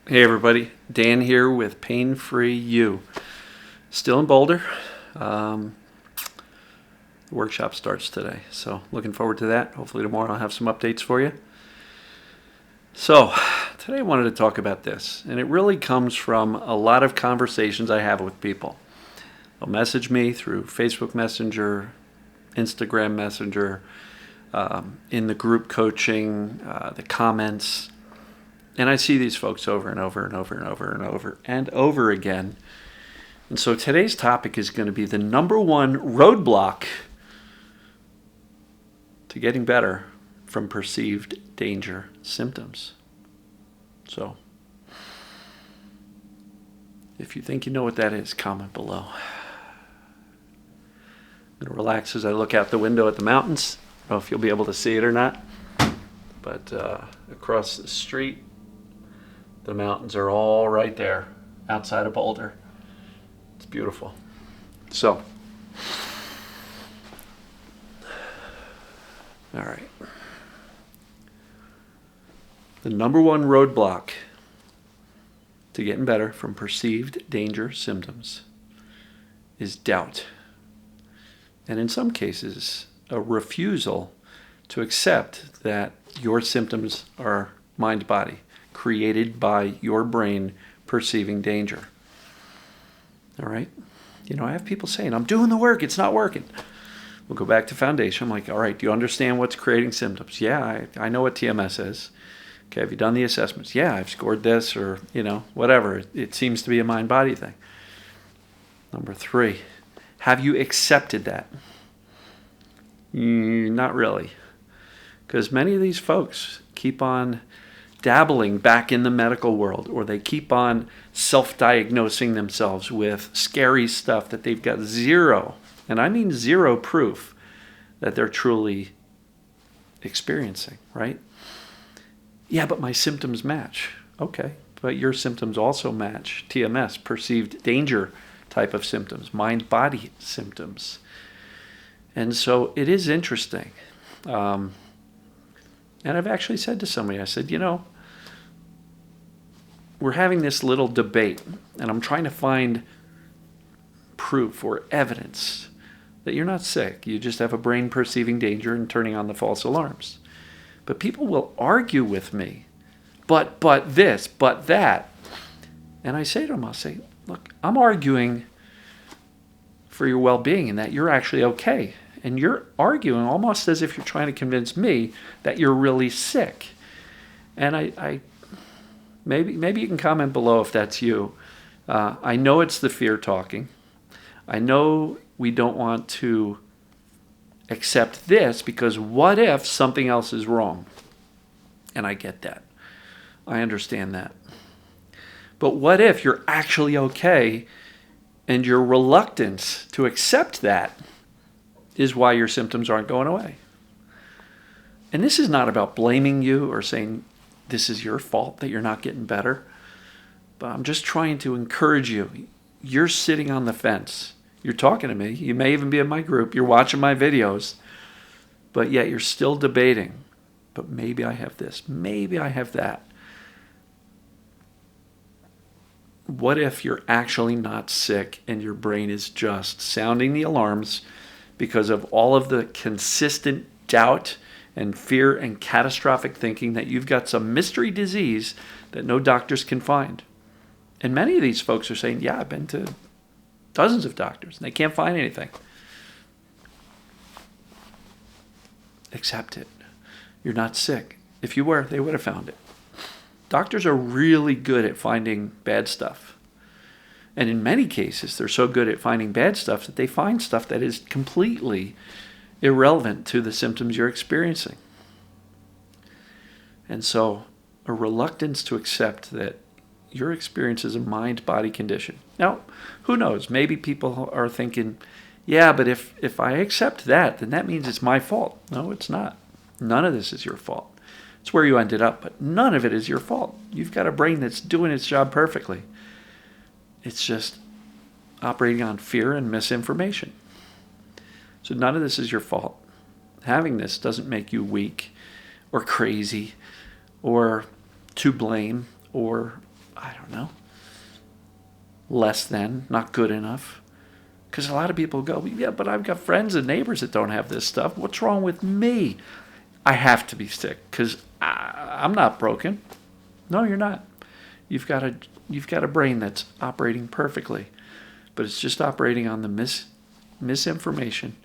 Hey everybody, Dan here with Pain Free You. Still in Boulder. The workshop starts today, so looking forward to that. Hopefully tomorrow I'll have some updates for you. So today I wanted to talk about this, and it really comes from a lot of conversations I have with people. They'll message me through Facebook Messenger, Instagram Messenger, in the group coaching, the comments. And I see these folks over and over and over and over and over and over again. And so today's topic is going to be the number one roadblock to getting better from perceived danger symptoms. So if you think you know what that is, comment below. I'm going to relax as I look out the window at the mountains. I don't know if you'll be able to see it or not. But across the street, the mountains are all right there outside of Boulder. It's beautiful. So, all right. The number one roadblock to getting better from perceived danger symptoms is doubt. And in some cases, a refusal to accept that your symptoms are mind-body, created by your brain perceiving danger. All right? You know, I have people saying, I'm doing the work, it's not working. We'll go back to foundation. I'm like, all right, do you understand what's creating symptoms? Yeah, I know what TMS is. Okay, have you done the assessments? Yeah, I've scored this or, whatever. It seems to be a mind-body thing. Number 3, have you accepted that? Not really. Because many of these folks keep on dabbling back in the medical world, or they keep on self-diagnosing themselves with scary stuff that they've got zero, and I mean zero proof that they're truly experiencing, right? Yeah, but my symptoms match. Okay, but your symptoms also match TMS, perceived danger type of symptoms, mind-body symptoms. And so it is interesting. And I've actually said to somebody, I said, we're having this little debate, and I'm trying to find proof or evidence that you're not sick. You just have a brain perceiving danger and turning on the false alarms. But people will argue with me, but this, but that. And I say to them, I'll say, look, I'm arguing for your well-being and that you're actually okay. And you're arguing almost as if you're trying to convince me that you're really sick. And I maybe you can comment below if that's you. I know it's the fear talking. I know we don't want to accept this because what if something else is wrong? And I get that. I understand that. But what if you're actually okay and your reluctance to accept that is why your symptoms aren't going away? And this is not about blaming you or saying this is your fault that you're not getting better. But I'm just trying to encourage you. You're sitting on the fence. You're talking to me. You may even be in my group. You're watching my videos. But yet you're still debating. But maybe I have this. Maybe I have that. What if you're actually not sick and your brain is just sounding the alarms because of all of the consistent doubt and fear and catastrophic thinking that you've got some mystery disease that no doctors can find? And many of these folks are saying, yeah, I've been to dozens of doctors and they can't find anything. Accept it. You're not sick. If you were, they would have found it. Doctors are really good at finding bad stuff. And in many cases, they're so good at finding bad stuff that they find stuff that is completely irrelevant to the symptoms you're experiencing. And so a reluctance to accept that your experience is a mind-body condition. Now, who knows? Maybe people are thinking, yeah, but if I accept that, then that means it's my fault. No, it's not. None of this is your fault. It's where you ended up, but none of it is your fault. You've got a brain that's doing its job perfectly. It's just operating on fear and misinformation. So none of this is your fault. Having this doesn't make you weak or crazy or to blame or I don't know, less than, not good enough. Because a lot of people go, yeah, but I've got friends and neighbors that don't have this stuff. What's wrong with me? I have to be sick because I'm not broken. No, you're not. You've got a brain that's operating perfectly, but it's just operating on the misinformation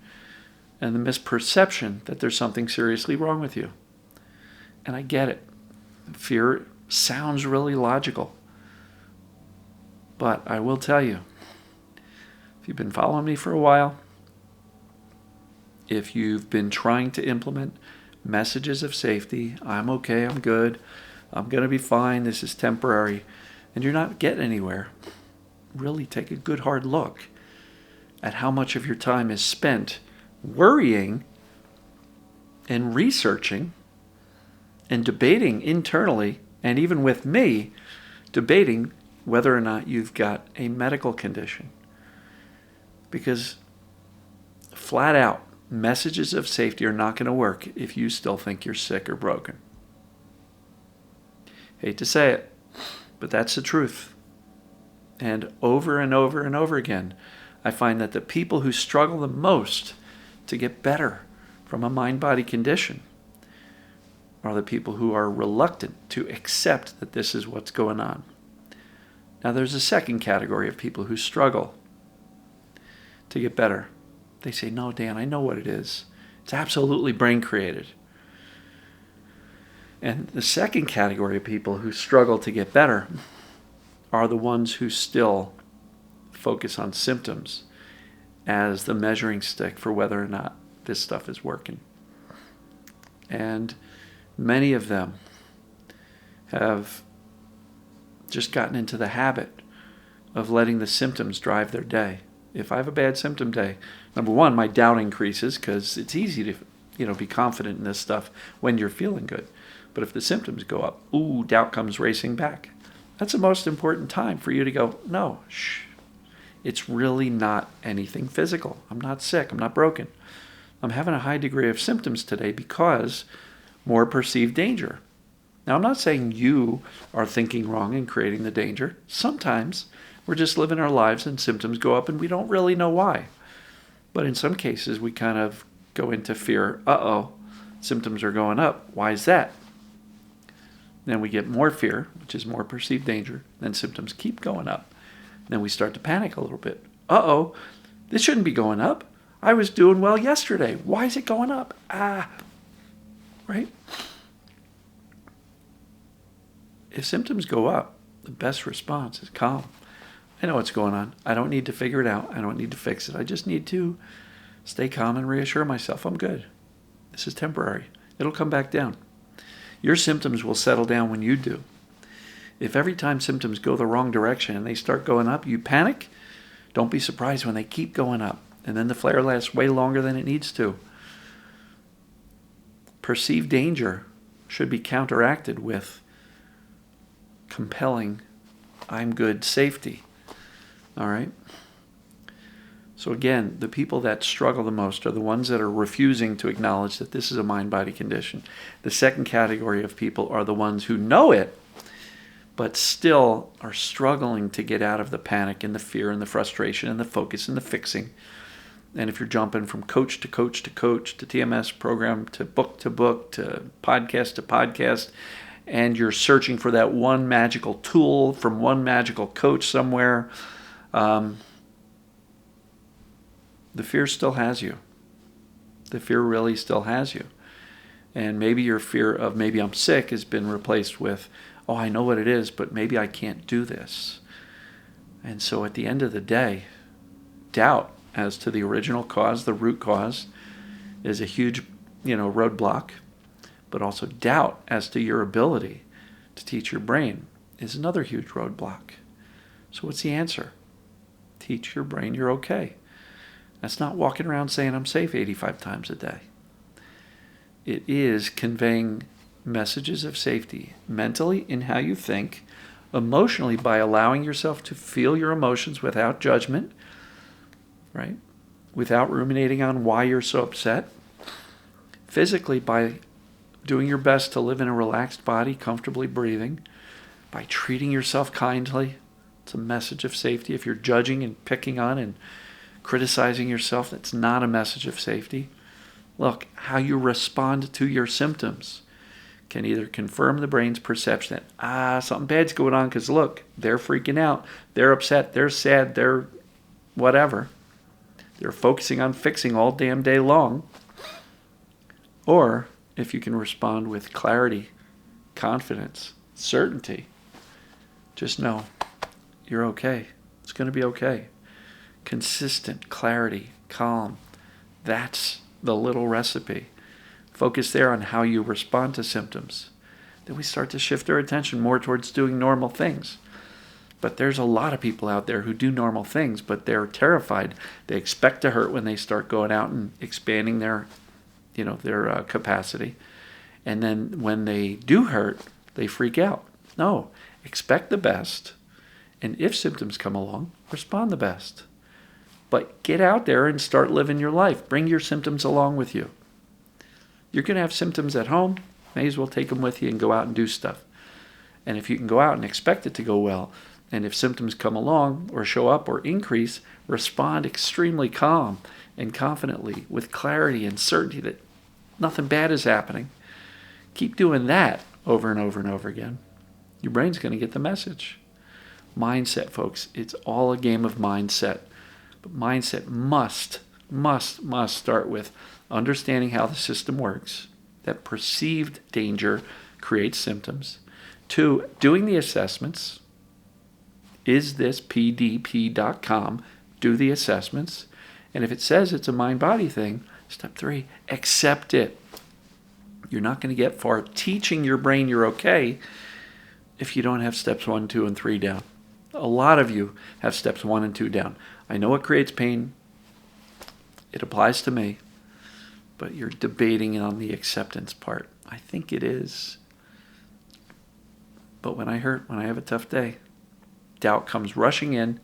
and the misperception that there's something seriously wrong with you. And I get it. Fear sounds really logical. But I will tell you, if you've been following me for a while, if you've been trying to implement messages of safety, I'm okay, I'm good, I'm going to be fine, this is temporary, and you're not getting anywhere, really take a good hard look at how much of your time is spent worrying and researching and debating internally, and even with me, debating whether or not you've got a medical condition. Because flat out, messages of safety are not going to work if you still think you're sick or broken. Hate to say it, but that's the truth. And over and over and over again, I find that the people who struggle the most to get better from a mind-body condition are the people who are reluctant to accept that this is what's going on. Now, there's a second category of people who struggle to get better. They say, no, Dan, I know what it is. It's absolutely brain-created. And the second category of people who struggle to get better are the ones who still focus on symptoms as the measuring stick for whether or not this stuff is working. And many of them have just gotten into the habit of letting the symptoms drive their day. If I have a bad symptom day, number one, my doubt increases because it's easy to, be confident in this stuff when you're feeling good. But if the symptoms go up, doubt comes racing back. That's the most important time for you to go, no, it's really not anything physical. I'm not sick. I'm not broken. I'm having a high degree of symptoms today because more perceived danger. Now, I'm not saying you are thinking wrong and creating the danger. Sometimes we're just living our lives and symptoms go up and we don't really know why. But in some cases, we kind of go into fear. Symptoms are going up. Why is that? Then we get more fear, which is more perceived danger. Then symptoms keep going up. Then we start to panic a little bit. This shouldn't be going up. I was doing well yesterday. Why is it going up? Right? If symptoms go up, the best response is calm. I know what's going on. I don't need to figure it out. I don't need to fix it. I just need to stay calm and reassure myself I'm good. This is temporary. It'll come back down. Your symptoms will settle down when you do. If every time symptoms go the wrong direction and they start going up, you panic, don't be surprised when they keep going up. And then the flare lasts way longer than it needs to. Perceived danger should be counteracted with compelling, I'm good safety. All right? So again, the people that struggle the most are the ones that are refusing to acknowledge that this is a mind-body condition. The second category of people are the ones who know it, but still are struggling to get out of the panic and the fear and the frustration and the focus and the fixing. And if you're jumping from coach to coach to coach to TMS program to book to podcast, and you're searching for that one magical tool from one magical coach somewhere, the fear still has you. The fear really still has you. And maybe your fear of maybe I'm sick has been replaced with, I know what it is, but maybe I can't do this. And so at the end of the day, doubt as to the original cause, the root cause, is a huge, roadblock. But also doubt as to your ability to teach your brain is another huge roadblock. So what's the answer? Teach your brain you're okay. That's not walking around saying I'm safe 85 times a day. It is conveying messages of safety mentally in how you think, emotionally by allowing yourself to feel your emotions without judgment, right? Without ruminating on why you're so upset. Physically by doing your best to live in a relaxed body, comfortably breathing, by treating yourself kindly. It's a message of safety. If you're judging and picking on and criticizing yourself, that's not a message of safety. Look, how you respond to your symptoms can either confirm the brain's perception that, something bad's going on because look, they're freaking out, they're upset, they're sad, they're whatever. They're focusing on fixing all damn day long. Or if you can respond with clarity, confidence, certainty, just know you're okay. It's going to be okay. Consistent, clarity, calm. That's the little recipe. Focus there on how you respond to symptoms. Then we start to shift our attention more towards doing normal things. But there's a lot of people out there who do normal things, but they're terrified. They expect to hurt when they start going out and expanding their capacity. And then when they do hurt, they freak out. No, expect the best. And if symptoms come along, respond the best. But get out there and start living your life. Bring your symptoms along with you. You're going to have symptoms at home. May as well take them with you and go out and do stuff. And if you can go out and expect it to go well, and if symptoms come along or show up or increase, respond extremely calm and confidently with clarity and certainty that nothing bad is happening. Keep doing that over and over and over again. Your brain's going to get the message. Mindset, folks. It's all a game of mindset. But mindset must start with understanding how the system works, that perceived danger creates symptoms. 2, doing the assessments. Is this pdp.com? Do the assessments. And if it says it's a mind-body thing, step 3, accept it. You're not going to get far teaching your brain you're okay if you don't have steps 1, 2, and 3 down. A lot of you have steps 1 and 2 down. I know it creates pain. It applies to me. But you're debating on the acceptance part. I think it is. But when I have a tough day, doubt comes rushing in.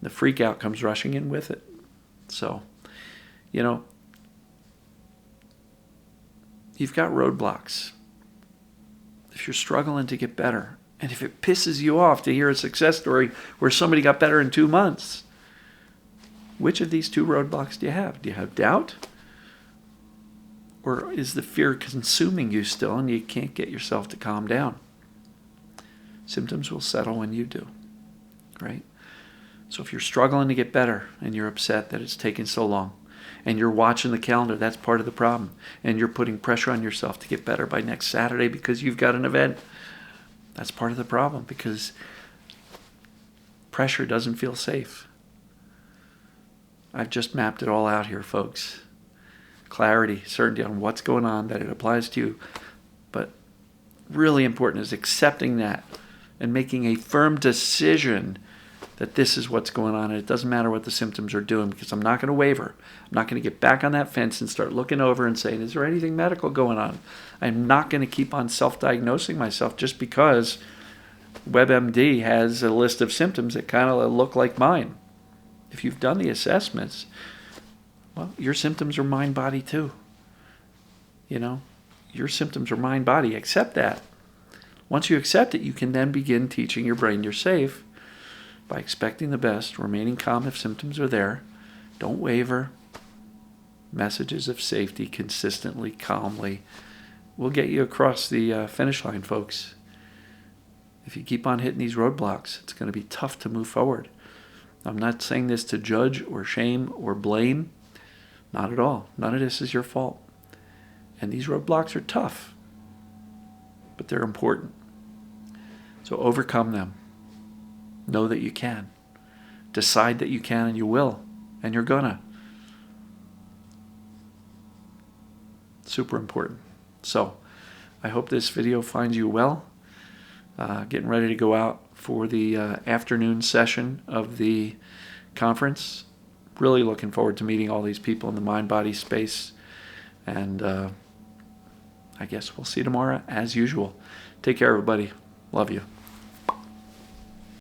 The freak out comes rushing in with it. So, you've got roadblocks. If you're struggling to get better, and if it pisses you off to hear a success story where somebody got better in 2 months, which of these 2 roadblocks do you have? Do you have doubt? Or is the fear consuming you still and you can't get yourself to calm down? Symptoms will settle when you do, right? So if you're struggling to get better and you're upset that it's taking so long, and you're watching the calendar, that's part of the problem. And you're putting pressure on yourself to get better by next Saturday because you've got an event. That's part of the problem because pressure doesn't feel safe. I've just mapped it all out here, folks. Clarity, certainty on what's going on, that it applies to you. But really important is accepting that and making a firm decision that this is what's going on, and it doesn't matter what the symptoms are doing because I'm not going to waver. I'm not going to get back on that fence and start looking over and saying, is there anything medical going on? I'm not going to keep on self-diagnosing myself just because WebMD has a list of symptoms that kind of look like mine. If you've done the assessments, well, your symptoms are mind-body too. Your symptoms are mind-body. Accept that. Once you accept it, you can then begin teaching your brain you're safe by expecting the best, remaining calm if symptoms are there. Don't waver. Messages of safety consistently, calmly will get you across the finish line, folks. If you keep on hitting these roadblocks, it's going to be tough to move forward. I'm not saying this to judge or shame or blame. Not at all. None of this is your fault. And these roadblocks are tough, but they're important. So overcome them. Know that you can. Decide that you can and you will. And you're gonna. Super important. So, I hope this video finds you well. Getting ready to go out for the afternoon session of the conference. Really looking forward to meeting all these people in the mind-body space. And I guess we'll see you tomorrow as usual. Take care, everybody. Love you.